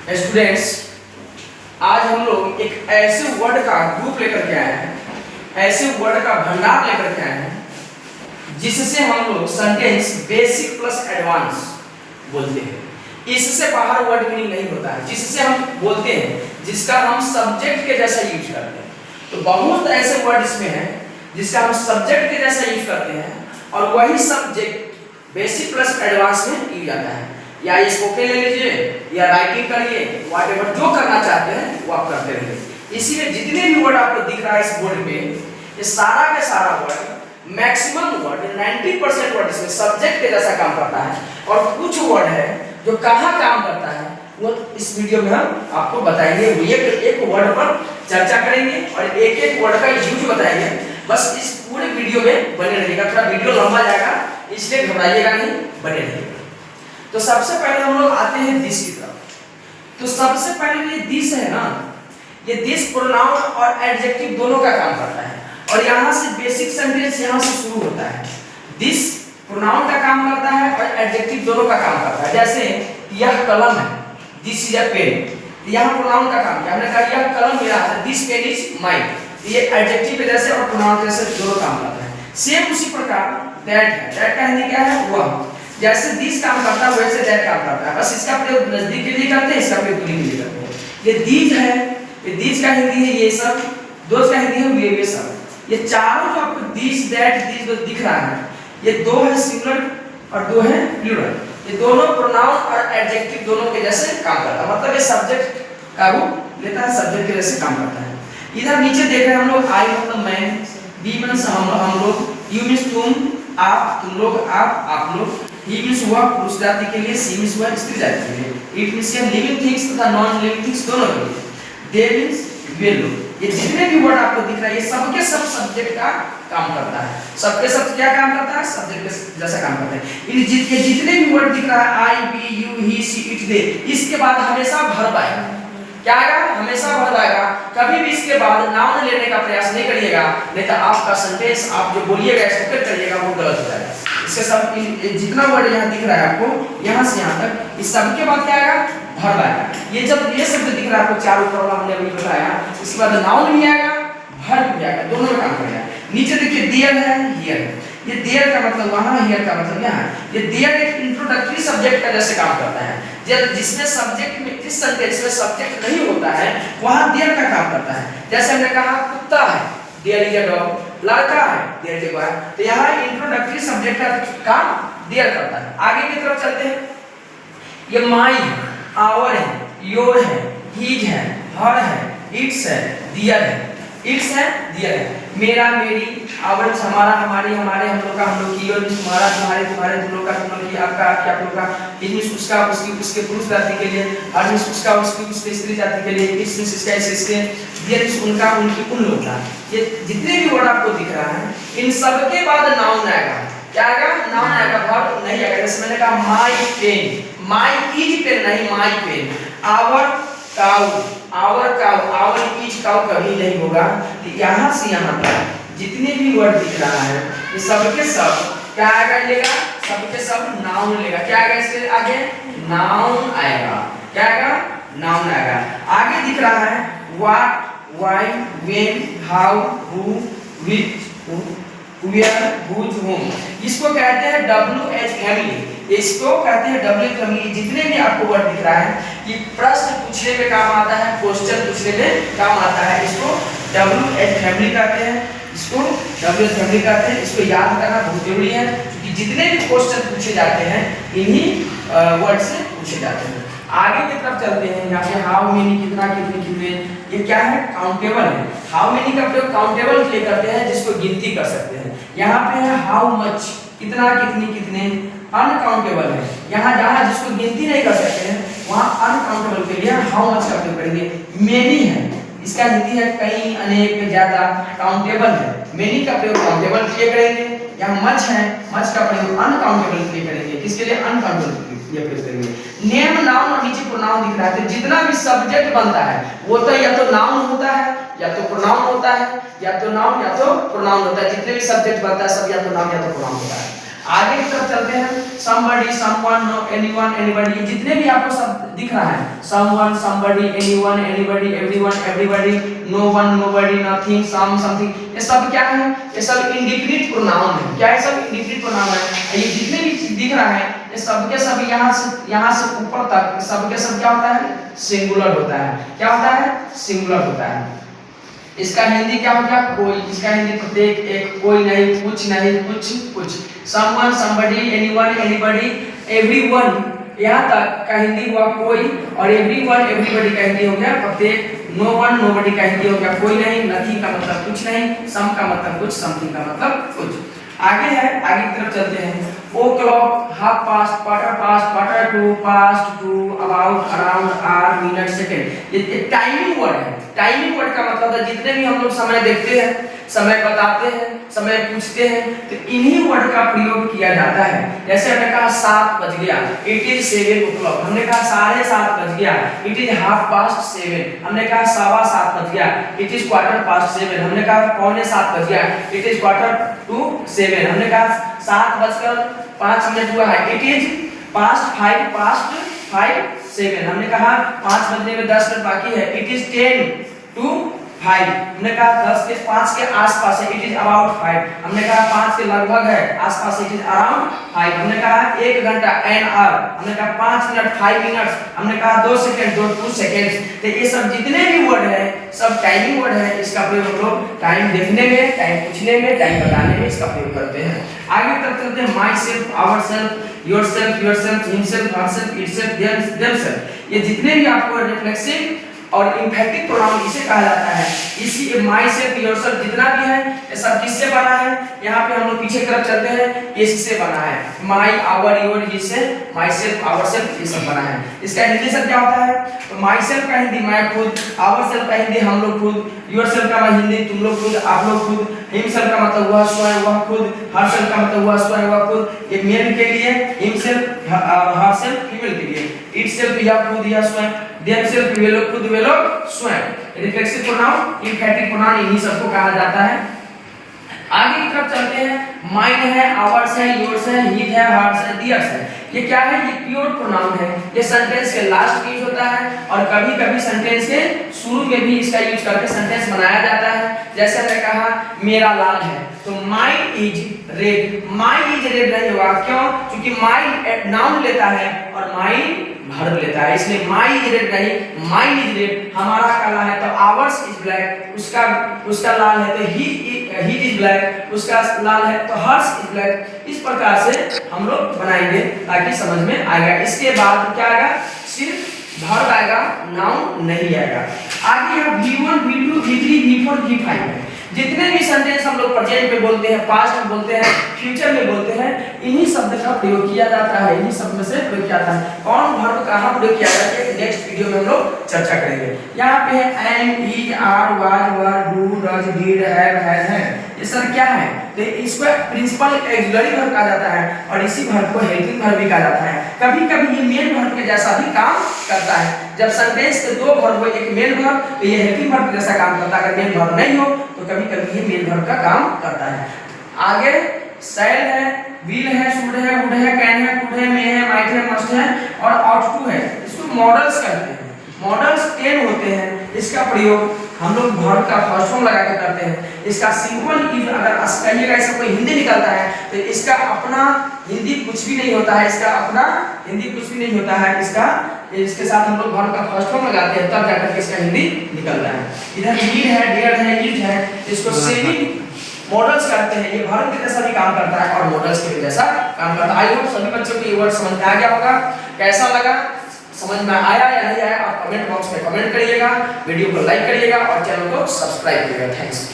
Students, आज हम लोग एक ऐसे वर्ड का ग्रुप लेकर के आए हैं, ऐसे वर्ड का भंडार लेकर के आए हैं जिससे हम लोग सेंटेंस बेसिक प्लस एडवांस बोलते हैं। इससे बाहर वर्ड मीनिंग नहीं होता है, जिससे हम बोलते हैं, जिसका हम सब्जेक्ट के जैसा यूज करते हैं। तो बहुत ऐसे वर्ड इसमें हैं जिसका हम सब्जेक्ट के जैसा यूज करते हैं और वही सब्जेक्ट बेसिक प्लस एडवांस में यूज आता है। या स्पोकन ले लीजिए या राइटिंग करिए, व्हाटएवर जो करना चाहते हैं वो आप करते रहिए। इसीलिए जितने भी वर्ड आपको दिख रहा है इस बोर्ड पे, ये सारा का सारा वर्ड, मैक्सिमम वर्ड 90% वर्ड इसमें सब्जेक्ट के जैसा काम करता है और कुछ वर्ड है जो कहाँ काम करता है वो इस वीडियो में हम आपको बताएंगे। एक वर्ड पर चर्चा करेंगे और एक एक वर्ड का यूज बताएंगे। बस इस पूरे वीडियो में बने रहिएगा। थोड़ा वीडियो लंबा जाएगा इसलिए घबराइएगा नहीं, बने रहिएगा। तो सबसे पहले हम लोग आते हैं दिस की तरफ। तो सबसे पहले ये दिस है ना, ये दिस प्रोनाउन और एडजेक्टिव दोनों का काम करता है और यहाँ से बेसिक सेंटेंस यहाँ से शुरू होता है। दिस प्रोनाउन का काम करता है और एडजेक्टिव दोनों का काम करता है। जैसे यह कलम है, दिस इज अ पेन। यहाँ प्रोनाउन का काम किया, हमने कहा यह कलम मेरा है, दिस पेन इज माइन। ये एडजेक्टिव के जैसे और प्रोनाउन के जैसे दोनों काम करता है। सेम उसी प्रकार दैट है, दैट का हिंदी क्या है, वह। जैसे दिस काम करता है वैसे दैट काम करता है, बस इसका प्रयोग नजदीक के लिए करते हैं, इसका प्रयोग दूरी के लिए करते हैं। ये दीज है, ये दीज का हिंदी है ये सब, दोज का हिंदी है वे सब। ये चारों जो आपको दिस दैट दीज जो दिख रहा है, ये दो है सिंगुलर और दो है प्लूरल। ये दोनों प्रोनाउन और एडजेक्टिव दोनों के जैसे काम करता है, मतलब ये सब्जेक्ट का रूप लेता है, सब्जेक्ट के जैसे काम करता है। इधर नीचे देख रहे हैं हम लोग, आई मतलब मैं, बी मींस हम लोग, यू मींस तुम, आप तुम लोग, आप लोग, ही मींस वह पुरुष जाति के लिए, सी मींस वह स्त्री जाति के लिए, इट मींस ये लिविंग थिंग्स तथा नॉन लिविंग थिंग्स दोनों के लिए, दे मींस वे लोग। ये जितने भी वर्ड आपको दिख रहा है ये सबके सब सब्जेक्ट का काम करता है। सबके सब क्या काम करता है, सब्जेक्ट के जैसा काम करता है। इन जितने भी वर्ड दिख रहा है, I, we, you, he, she, it, they, इसके बाद हमेशा वर्ब आएगा। क्या आएगा, हमेशा वर्ब आएगा। कभी भी इसके बाद नाउन लेने का प्रयास नहीं करिएगा, नहीं तो आपका सेंटेंस आप जो बोलिएगा एक्सपेक्ट करिएगा वो गलत हो जाएगा। इसके सब जितना वर्ड यहाँ दिख रहा है आपको, यहाँ से यहाँ तक, इस सब के बाद क्या आएगा, वर्ब आएगा। ये जब ये शब्द दिख रहा है आपको चारों प्रॉब्लम हमने अभी बताया, इसके बाद नाउन भी आएगा, वर्ब भी आएगा, दोनों में काम करेगा। नीचे देखिए देयर है, हियर है। ये देयर का मतलब वहाँ, हियर का मतलब यहाँ। ये देयर एक इंट्रोडक्टरी सब्जेक्ट का जैसे काम करता है। जिसमें सब्जेक्ट में, जिस सेंटेंस में सब्जेक्ट नहीं होता है वहाँ देयर का काम करता है। जैसे हमने कहा कुत्ता है, देयर इज अ डॉग, लड़का है, देयर इज अ बॉय। तो यहाँ इंट्रोडक्टरी सब्जेक्ट का काम देयर करता है। आगे की तरफ चलते हैं। ये माई है, आवर है, योर है, हीज है, हर है, इट्स है, दियर है। इट्स है, दियर है। मेरा, मेरी, आवर हमारा, हमारी, हमारे, हम लोग का, हम लोग की, योर तुम्हारा, तुम्हारे, तुम्हारे, तुम लोग का, तुम लोग की, आपका, आपके, आप लोग का, इट उसका, उसकी, उसके पुरुष जाति के लिए, हर मींस उसका, उसकी, उसके स्त्री जाति के लिए, इट्स मींस इसका, इसके, दियर मींस उनका, उनकी, उन लोग का। ये जितने भी वर्ड आपको दिख रहा है इन सब के बाद नाउन आएगा। क्या आएगा, नाउन आएगा, वर्ब नहीं आएगा। जैसे मैंने कहा my pen, my is pen नहीं, my pen. Our cow, our cow, our is cow कभी नहीं होगा। यहाँ से यहाँ तक जितने भी वर्ड दिख रहा है ये सबके सब क्या आएगा, लेगा, सबके सब नाउन लेगा। क्या आएगा, इसके आगे नाउन आएगा। क्या आएगा, नाउन आएगा। आगे दिख रहा है what, why, when, how, who, which, where, whose, home. इसको कहते हैं WH फैमिली। इसको कहते हैं WH फैमिली। जितने भी आपको वर्ड दिख रहा है ये प्रश्न पूछने में काम आता है, क्वेश्चन पूछने में काम आता है। इसको WH फैमिली कहते हैं, इसको WH फैमिली कहते हैं। इसको याद करना बहुत जरूरी है क्योंकि जितने भी क्वेश्चन पूछे जाते हैं इन्हीं वर्ड से पूछे जाते हैं। आगे की तरफ चलते हैं। यहाँ पे हाउ मेनी, कितना, कितने, कितने, ये क्या है, काउंटेबल है। हाउ मेनी का प्रयोग काउंटेबल के लिए करते हैं जिसको गिनती कर सकते हैं। यहाँ पे है हाउ मच, कितना, कितनी, कितने, अनकाउंटेबल है। यहाँ जहाँ जिसको गिनती नहीं कर सकते हैं वहाँ अनकाउंटेबल के लिए हाउ मच का प्रयोग करेंगे। मेनी है, इसका हिंदी है कई, अनेक, ज्यादा। काउंटेबल है, मेनी का प्रयोग काउंटेबल के लिए करेंगे। यहाँ मच है, मच का प्रयोग अनकाउंटेबल के लिए करेंगे। किसके लिए, अनकाउंटेबल के लिए प्रयोग करेंगे। नेम, नाउन और नीचे प्रोनाउन दिख रहा है। तो जितना भी सब्जेक्ट बनता है वो तो या तो नाउन होता है या तो प्रोनाउन होता है, या तो नाउन या तो प्रोनाउन होता है। जितने भी सब्जेक्ट बनता है सब या तो नाउन या तो प्रोनाउन होता है। आगे की तरफ चलते हैं, somebody, someone, no, anyone, anybody, ये जितने भी आपको सब दिख रहा है, someone, somebody, anyone, anybody, everyone, everybody, no one, nobody, nothing, some, something, ये सब क्या है? ये सब इंडिफिनिट प्रोनाउन है। क्या है? सब इंडिफिनिट प्रोनाउन है। ये जितने भी चीज दिख रहा है, ये सब के सब यहाँ से ऊपर तक सब के सब क्या होता है? सिंगुलर होता है। क्या होता है? सिंगुलर होता है। इसका हिंदी क्या होगा? कोई। इसका हिंदी प्रत्येक, एक, कोई नहीं, कुछ नहीं, कुछ। someone, somebody, anyone, anybody, everyone, यहाँ तक का हिंदी हुआ कोई, और everyone, everybody का हिंदी हो गया प्रत्येक, no one, nobody का हिंदी हो गया कोई नहीं, nothing का मतलब कुछ नहीं, some का मतलब कुछ, something का मतलब कुछ। आगे है, आगे की तरफ चलते हैं। o'clock, half past, quarter to, about, around, hour, minute, second, ये टाइमिंग वर्ड है। टाइमिंग वर्ड का मतलब है जितने भी हम लोग समय देखते हैं, समय बताते हैं, समय पूछते हैं, तो इन्हीं वर्ड का प्रयोग किया जाता है। जैसे हमने कहा 7 बज गया, इट इज 7 o'clock। हमने कहा 7:30 बज गया, इट इज 7:30। हमने कहा 7:15 बज गया, इट इज 7:15। हमने कहा 6:45 बज गया, इट इज 6:45। हमने कहा 7:05 हुआ है, इट इज past 5:07। हमने कहा 5 बजने में 10 मिनट बाकी है, इट इज 10:05। हमने कहा 10 के 5 के आसपास है, इट इज अबाउट 5। हमने कहा 5 के लगभग है, आसपास, इट इज अराउंड 5। हमने कहा 1 घंटा, एन आवर। हमने कहा 5 मिनट, 5 मिनट्स। हमने कहा 2 सेकंड, 2 सेकंड्स। तो ये सब जितने भी वर्ड है सब टाइमिंग वर्ड है। इसका प्रयोग हम लोग टाइम देखने में, टाइम पूछने में, टाइम बताने में इसका प्रयोग करते हैं। आगे तरफ चलते हैं, myself, ourself, yourself, himself, herself, itself, themselves, ये जितने भी आपको रिफ्लेक्सिव और इंफेक्टिव प्रोनाउन इसे कहा जाता है। इसी माई सेल्फ, योरसेल्फ जितना भी है ये सब किससे बना है? यहाँ पे हम लोग पीछे की तरफ चलते हैं, इससे बना है। माई, आवर, योर, इससे माई सेल्फ, आवर सेल्फ, ये सब बना है। इसका हिंदी शब्द क्या होता है? तो माई सेल्फ का हिंदी मैं खुद, आवर सेल्फ का हिंदी हम लोग खुद, योर सेल्फ का हिंदी तुम लोग खुद, आप लोग खुद, हिमसेल्फ का मतलब वह स्वयं, वह खुद, हरसेल्फ का मतलब वह स्वयं, वह खुद। ये मेल के लिए, हिमसेल्फ, हरसेल्फ फीमेल के लिए, इटसेल्फ या खुद या स्वयं, देमसेल्फ वे लोग खुद, वे लोग स्वयं। रिफ्लेक्सिव प्रोनाउन, इंफेक्टिव प्रोनाउन, इन्हीं सबको कहा जाता है। आगे की तरफ चलते हैं, माइन है, आवर्स है, योर्स है, हीज है, हार्स है, डियर्स है। ये क्या है? ये प्योर प्रोनाउन है। ये सेंटेंस के लास्ट में यूज होता है और कभी-कभी सेंटेंस के शुरू में भी इसका यूज करके सेंटेंस बनाया जाता है। जैसे हमने कहा मेरा लाल है, तो mine is red. Mine is red नहीं होगा, क्यों? क्योंकि माइन नाउन लेता है और माइन वर्ब लेता है, इसलिए माई इज रेड नहीं, माइन इज रेड। हमारा काला है तो आवर्स इज ब्लैक, उसका लाल है तो ही इज ब्लैक, उसका लाल है तो हर्स इज ब्लैक। इस प्रकार से हम लोग बनाएंगे ताकि समझ में आएगा। इसके बाद क्या आएगा? सिर्फ वर्ब आएगा, नाउन नहीं आएगा। आगे है V1, V2, V3, V4, V5 है। जितने भी सेंटेंस हम लोग प्रेजेंट में बोलते हैं, पास्ट में बोलते हैं, फ्यूचर में बोलते हैं, इन्हीं शब्द का प्रयोग किया जाता है। इन्हीं शब्द में से प्रयोग किया जाता है। कौन वर्ब कहाँ प्रयोग किया जाता है नेक्स्ट वीडियो में हम लोग चर्चा करेंगे। यहाँ पे है am, is, are, was, were, do, does, did, have, has, है। ये सब क्या है? तो इसको प्रिंसिपल ऑक्सिलरी वर्ब कहा जाता है और इसी वर्ब को हेल्पिंग वर्ब भी कहा जाता है। कभी-कभी ये मेन वर्ब के जैसा भी काम करता है। जब सेंटेंस के दो वर्ब हो, एक मेन वर्ब, तो ये हेल्पिंग वर्ब जैसा काम करता है। अगर मेन वर्ब नहीं हो तो कभी-कभी ये मेन वर्ब का काम करता है। आगे शैल है, विल है, शुड है, वुड है, कैन है, कुड है, मे है, माइट है, मस्ट है और ऑट टू है। इसको मॉडल्स कहते हैं। मॉडल्स 10 होते हैं। इसका प्रयोग हम लोग वर्ब का फर्स्ट फॉर्म लगा के करते हैं। इसका सिंपल यूज अगर कहिएगा ऐसा कोई हिंदी निकलता है तो इसका अपना हिंदी कुछ भी नहीं होता है। इसका अपना हिंदी कुछ भी नहीं होता है। इसके साथ हम लोग वर्ब का फर्स्ट फॉर्म लगाते हैं, तब जाकर के इसका हिंदी निकलता है। इधर नीड है, डियर है, यूज है, इसको सेमी मॉडल्स कहते हैं। ये वर्ब के जैसा भी काम करता है और मॉडल्स के जैसा काम करता है। आई होप सभी बच्चों को ये वर्ड समझ में आ गया होगा। कैसा लगा, समझ में आया या नहीं आया, आप कमेंट बॉक्स में कमेंट करिएगा, वीडियो को लाइक करिएगा और चैनल को सब्सक्राइब करिएगा। थैंक्स।